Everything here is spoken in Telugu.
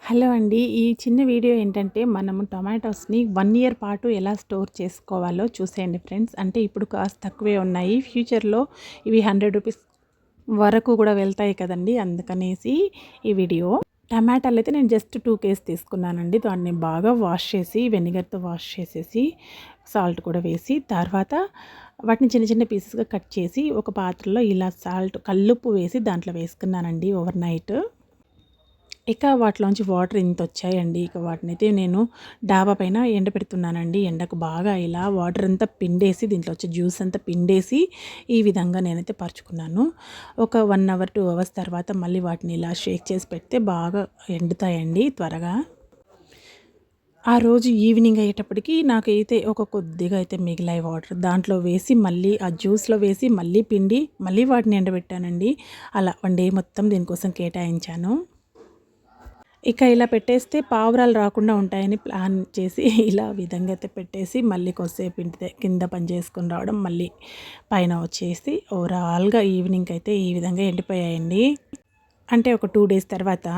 హలో అండి. ఈ చిన్న వీడియో ఏంటంటే మనము టొమాటోస్‌ని 1 ఇయర్ పాటు ఎలా స్టోర్ చేసుకోవాలో చూసేయండి ఫ్రెండ్స్. అంటే ఇప్పుడు కాస్త తక్కువే ఉన్నాయి. ఫ్యూచర్‌లో ఇవి రూ. 100 వరకు కూడా వెళ్తాయి కదండీ! అందుకనేసి ఈ వీడియో. టమాటాలైతే నేను జస్ట్ 2 కేస్ తీసుకున్నానండి. దాన్ని బాగా వాష్ చేసి వెనిగర్‌తో వాష్ చేసేసి సాల్ట్ కూడా వేసి తర్వాత వాటిని చిన్న చిన్న పీసెస్‌గా కట్ చేసి ఒక పాత్రలో ఇలా కల్లుప్పు వేసి దాంట్లో వేసుకున్నానండి ఓవర్ నైట్. ఇక వాటిలోంచి వాటర్ ఇంతొచ్చాయండి. ఇక వాటినైతే నేను డాబా పైన ఎండబెడుతున్నానండి. ఎండకు బాగా ఇలా వాటర్ అంతా పిండేసి దీంట్లో వచ్చే జ్యూస్ అంతా పిండేసి ఈ విధంగా నేనైతే పరుచుకున్నాను. ఒక 1 అవర్ 2 అవర్స్ తర్వాత మళ్ళీ వాటిని ఇలా షేక్ చేసి పెడితే బాగా ఎండుతాయండి త్వరగా. ఆ రోజు ఈవినింగ్ అయ్యేటప్పటికి నాకైతే కొద్దిగా అయితే మిగిలాయి వాటర్. దాంట్లో వేసి మళ్ళీ ఆ జ్యూస్‌లో వేసి మళ్ళీ పిండి మళ్ళీ వాటిని ఎండబెట్టానండి. అలా 1 డే మొత్తం దీనికోసం కేటాయించాను. ఇక ఇలా పెట్టేస్తే పావురాలు రాకుండా ఉంటాయని ప్లాన్ చేసి ఇలా విధంగా అయితే పెట్టేసి మళ్ళీ కొద్దిసేపు కింద పని చేసుకొని రావడం, మళ్ళీ పైన వచ్చేసి ఓవరాల్‌గా ఈవినింగ్‌కి అయితే ఈ విధంగా ఎండిపోయాయండి. అంటే ఒక 2 డేస్ తర్వాత